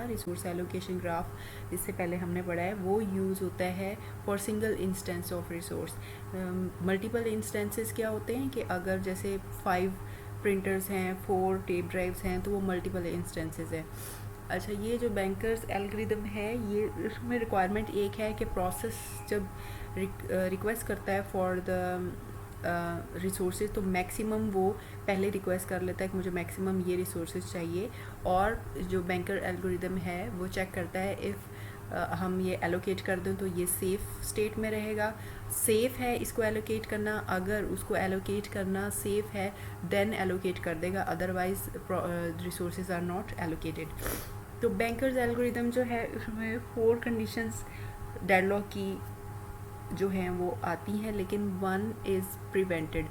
था resource allocation graph, इससे पहले हमने पढ़ा है, वो यूज़ होता है for single instance of resource. Multiple instances क्या होते हैं कि अगर जैसे 5 प्रिंटर्स हैं, 4 टेप ड्राइव्स हैं, तो वो मल्टीपल इंस्टेंसेस है। अच्छा, ये जो बैंकर्स एल्गोरिदम है, ये इसमें रिक्वायरमेंट एक है कि प्रोसेस जब रिक्वेस्ट करता है फॉर द रिसोर्सेज, तो मैक्सिमम वो पहले रिक्वेस्ट कर लेता है कि मुझे मैक्सिमम ये रिसोर्सेज चाहिए, और जो बैंकर एल्गोरिदम है वो चेक करता है इफ़ हम ये एलोकेट कर दें तो ये सेफ़ स्टेट में रहेगा, सेफ़ है इसको एलोकेट करना, अगर उसको एलोकेट करना सेफ़ है देन एलोकेट कर देगा, otherwise resources are not allocated. तो बैंकर्स एल्गोरिदम जो है उसमें 4 कंडीशंस डेडलॉक की जो हैं वो आती हैं, लेकिन 1 is prevented.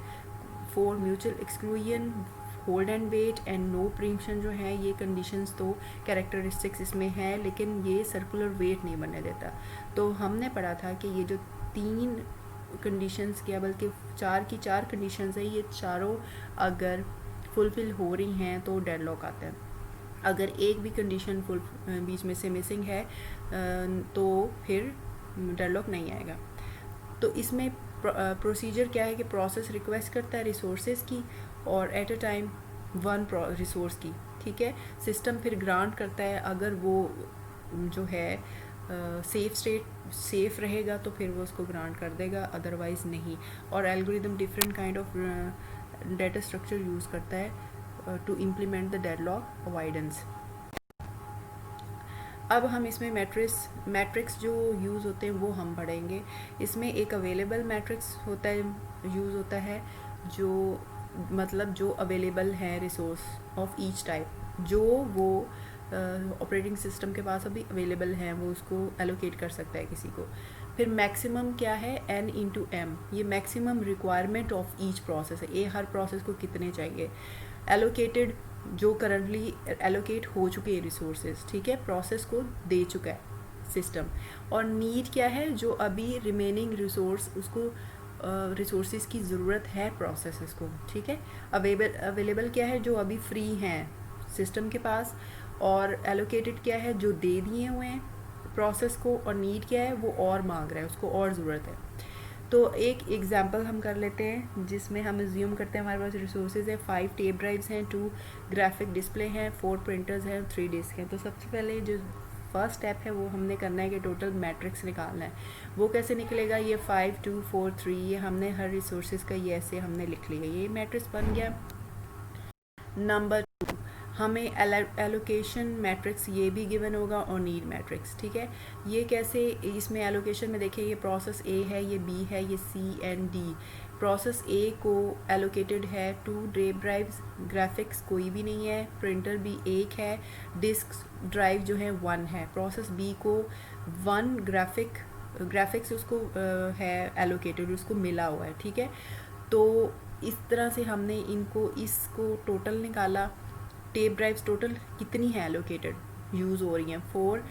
4 mutual exclusion, hold and wait and no preemption जो है, ये कंडीशंस तो कैरेक्टरिस्टिक्स इसमें है, लेकिन ये सर्कुलर वेट नहीं बनने देता। तो हमने पढ़ा था कि ये जो 3 कंडीशंस, क्या बल्कि 4 की 4 कंडीशंस है, ये चारों अगर फुलफिल हो रही हैं तो डेडलॉक आता है। अगर एक भी कंडीशन बीच में से मिसिंग है तो फिर डेडलॉक नहीं आएगा। तो इसमें प्रोसीजर क्या है कि प्रोसेस रिक्वेस्ट करता है रिसोर्सेज की और एट अ टाइम 1 रिसोर्स की, ठीक है। सिस्टम फिर ग्रांट करता है, अगर वो जो है सेफ रहेगा तो फिर वो उसको ग्रांट कर देगा, अदरवाइज़ नहीं। और algorithm different kind of data structure use करता है to implement the deadlock avoidance. अब हम इसमें मैट्रिक्स जो यूज़ होते हैं वो हम पढ़ेंगे। इसमें एक अवेलेबल मैट्रिक्स होता है, यूज़ होता है, जो मतलब जो अवेलेबल है रिसोर्स ऑफ ईच टाइप, जो वो ऑपरेटिंग सिस्टम के पास अभी अवेलेबल है, वो उसको एलोकेट कर सकता है किसी को। फिर मैक्सिमम क्या है, n इंटू एम, ये maximum requirement of each process है, ये हर प्रोसेस को कितने चाहिए। एलोकेटेड, जो करंटली एलोकेट हो चुके हैं रिसोर्सेज, ठीक है, प्रोसेस को दे चुका है सिस्टम। और नीड क्या है, जो अभी रिमेनिंग रिसोर्स, उसको रिसोर्सेज की ज़रूरत है प्रोसेसेस को, ठीक है। अवेलेबल क्या है, जो अभी फ्री हैं सिस्टम के पास, और एलोकेटेड क्या है, जो दे दिए हुए हैं प्रोसेस को, और नीड क्या है, वो और मांग रहा है, उसको और ज़रूरत है। तो एक एग्जांपल हम कर लेते हैं जिसमें हम एज्यूम करते हैं हमारे पास रिसोर्सेज है, 5 टेप ड्राइव्स हैं, 2 ग्राफिक डिस्प्ले हैं, 4 प्रिंटर्स हैं, 3 डिस्क हैं। तो सबसे पहले जो फर्स्ट स्टेप है वो हमने करना है कि टोटल मैट्रिक्स निकालना है। वो कैसे निकलेगा, ये 5 2 4 3, ये हमने हर रिसोर्सेज का ये ऐसे हमने लिख लिया, ये मैट्रिक्स बन गया। नंबर 2, हमें एलोकेशन मैट्रिक्स ये भी गिवन होगा और नीड मैट्रिक्स, ठीक है। ये कैसे, इसमें एलोकेशन में देखिए ये प्रोसेस ए है, ये बी है, ये सी एंड डी। प्रोसेस ए को एलोकेटेड है 2 टेप ड्राइव्स, ग्राफिक्स कोई भी नहीं है, प्रिंटर भी एक है, डिस्क ड्राइव जो है 1 है। प्रोसेस बी को 1 ग्राफिक्स उसको है एलोकेटेड, उसको मिला हुआ है, ठीक है। तो इस तरह से हमने इसको टोटल निकाला। टेप ड्राइव्स टोटल कितनी है एलोकेटेड, यूज़ हो रही हैं 4,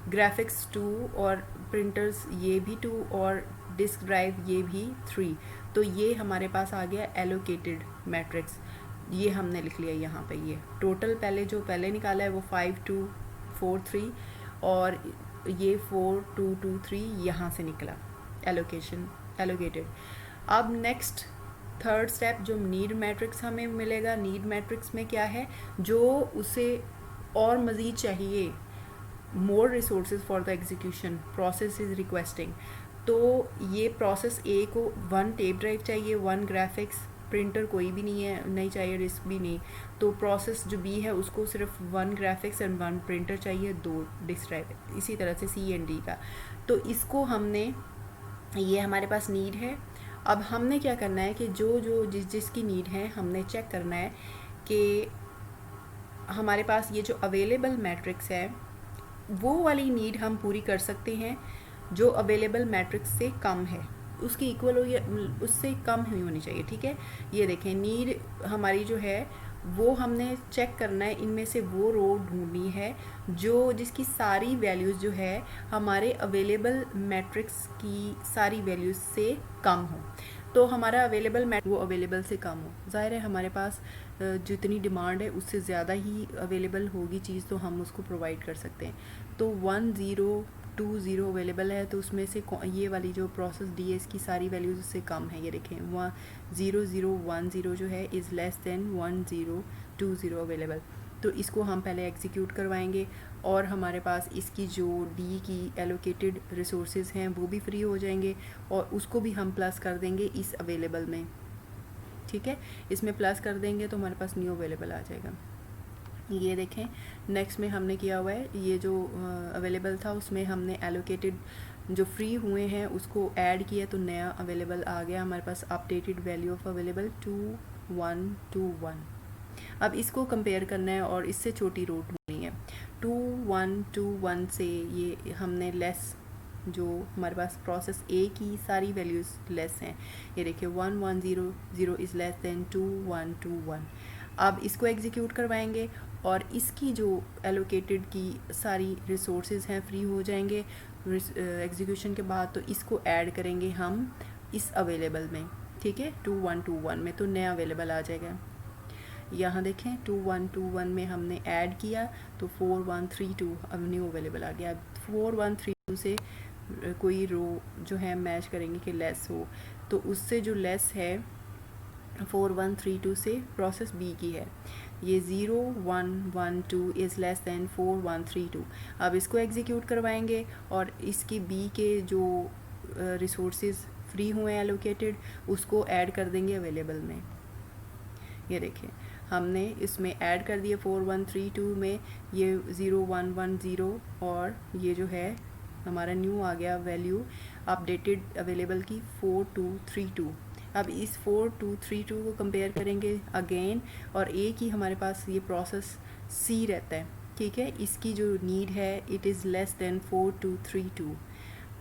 ग्राफिक्स 2, और प्रिंटर्स ये भी 2, और डिस्क ड्राइव ये भी 3। तो ये हमारे पास आ गया एलोकेटेड मैट्रिक्स, ये हमने लिख लिया यहाँ पे। ये टोटल पहले निकाला है वो 5 2 4 3, और ये 4 2 2 3 यहाँ से निकला एलोकेटेड। अब नेक्स्ट थर्ड स्टेप, जो नीड मैट्रिक्स हमें मिलेगा, नीड मैट्रिक्स में क्या है, जो उसे और मज़ीद चाहिए, more resources for the execution, process is requesting. तो ये प्रोसेस ए को 1 टेप ड्राइव चाहिए, 1 ग्राफिक्स, प्रिंटर कोई भी नहीं चाहिए, डिस्क भी नहीं। तो प्रोसेस जो बी है उसको सिर्फ 1 ग्राफिक्स एंड 1 प्रिंटर चाहिए, 2 डिस्क ड्राइव। इसी तरह से सी एंड डी का। तो इसको हमने, ये हमारे पास नीड है। अब हमने क्या करना है कि जिसकी नीड है हमने चेक करना है कि हमारे पास ये जो अवेलेबल मैट्रिक्स है वो वाली नीड हम पूरी कर सकते हैं जो अवेलेबल मैट्रिक्स से कम है, उसकी इक्वल हो या उससे कम ही होनी चाहिए, ठीक है। ये देखें, नीड हमारी जो है वो हमने चेक करना है, इनमें से वो रो ढूंढनी है जिसकी सारी वैल्यूज़ जो है हमारे अवेलेबल मैट्रिक्स की सारी वैल्यूज़ से कम हो। तो हमारा अवेलेबल वो अवेलेबल से कम हो, ज़ाहिर है हमारे पास जितनी डिमांड है उससे ज़्यादा ही अवेलेबल होगी चीज़ तो हम उसको प्रोवाइड कर सकते हैं। तो 1020 अवेलेबल है, तो उसमें से ये वाली जो प्रोसेस डी है इसकी सारी वैल्यूज़ उससे कम है। ये देखें, 0010 जो है इज़ लेस दैन 1020 अवेलेबल। तो इसको हम पहले एग्जीक्यूट करवाएंगे और हमारे पास इसकी जो डी की एलोकेटेड रिसोर्सेज हैं वो भी फ्री हो जाएंगे और उसको भी हम प्लस कर देंगे इस अवेलेबल में। ठीक है, इसमें प्लस कर देंगे तो हमारे पास न्यू अवेलेबल आ जाएगा। ये देखें, नेक्स्ट में हमने किया हुआ है, ये जो अवेलेबल था उसमें हमने एलोकेटेड जो फ्री हुए हैं उसको ऐड किया तो नया अवेलेबल आ गया हमारे पास। Updated value of available 2121। अब इसको कंपेयर करना है और इससे छोटी रो ढूंढनी है। 2121 से ये हमने लेस जो हमारे पास प्रोसेस ए की सारी वैल्यूज़ लेस हैं। ये देखिए 1100 इज़ लेस दैन 2121। अब इसको एग्जीक्यूट करवाएंगे और इसकी जो एलोकेटेड की सारी रिसोर्सेज हैं फ्री हो जाएंगे एग्जीक्यूशन के बाद। तो इसको ऐड करेंगे हम इस अवेलेबल में, ठीक है, 2121 में, तो नया अवेलेबल आ जाएगा। यहाँ देखें 2121 में हमने ऐड किया तो 4132 अब न्यू अवेलेबल आ गया। 4132 से कोई रो जो है मैच करेंगे कि लेस हो, तो उससे जो लेस है 4132 से प्रोसेस बी की है, ये 0112 इज़ लेस दैन 4132। अब इसको एग्जीक्यूट करवाएंगे और इसकी बी के जो रिसोर्सेज फ्री हुए हैं एलोकेटेड उसको ऐड कर देंगे अवेलेबल में। ये देखें, हमने इसमें ऐड कर दिया 4132 में ये 0110 और ये जो है हमारा न्यू आ गया वैल्यू अपडेटेड अवेलेबल की 4232। अब इस 4232 को कंपेयर करेंगे अगेन और ए की हमारे पास ये प्रोसेस सी रहता है, ठीक है, इसकी जो नीड है इट इज़ लेस दैन 4232।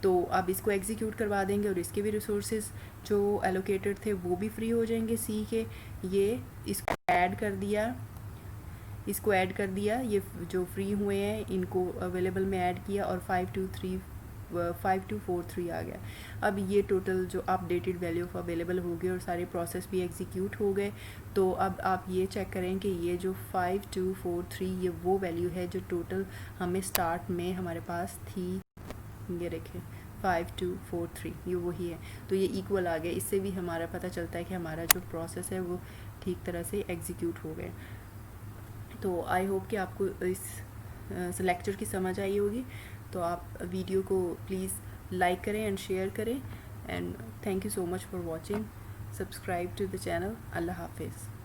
तो अब इसको एग्जीक्यूट करवा देंगे और इसके भी रिसोर्सेज जो एलोकेटेड थे वो भी फ्री हो जाएंगे सी के। ये इसको ऐड कर दिया, ये जो फ्री हुए हैं इनको अवेलेबल में ऐड किया और 5243 आ गया। अब ये टोटल जो अपडेटेड वैल्यू ऑफ अवेलेबल हो गए और सारे प्रोसेस भी एग्जीक्यूट हो गए। तो अब आप ये चेक करें कि ये जो 5243 ये वो वैल्यू है जो टोटल हमें स्टार्ट में हमारे पास थी। ये देखें 5243 ये वही है, तो ये इक्वल आ गया। इससे भी हमारा पता चलता है कि हमारा जो प्रोसेस है वो ठीक तरह से एग्जीक्यूट हो गए। तो आई होप कि आपको इस लेक्चर की समझ आई होगी। तो आप वीडियो को प्लीज़ लाइक करें एंड शेयर करें and thank you so much for watching. Subscribe to the channel. अल्लाह हाफिज़।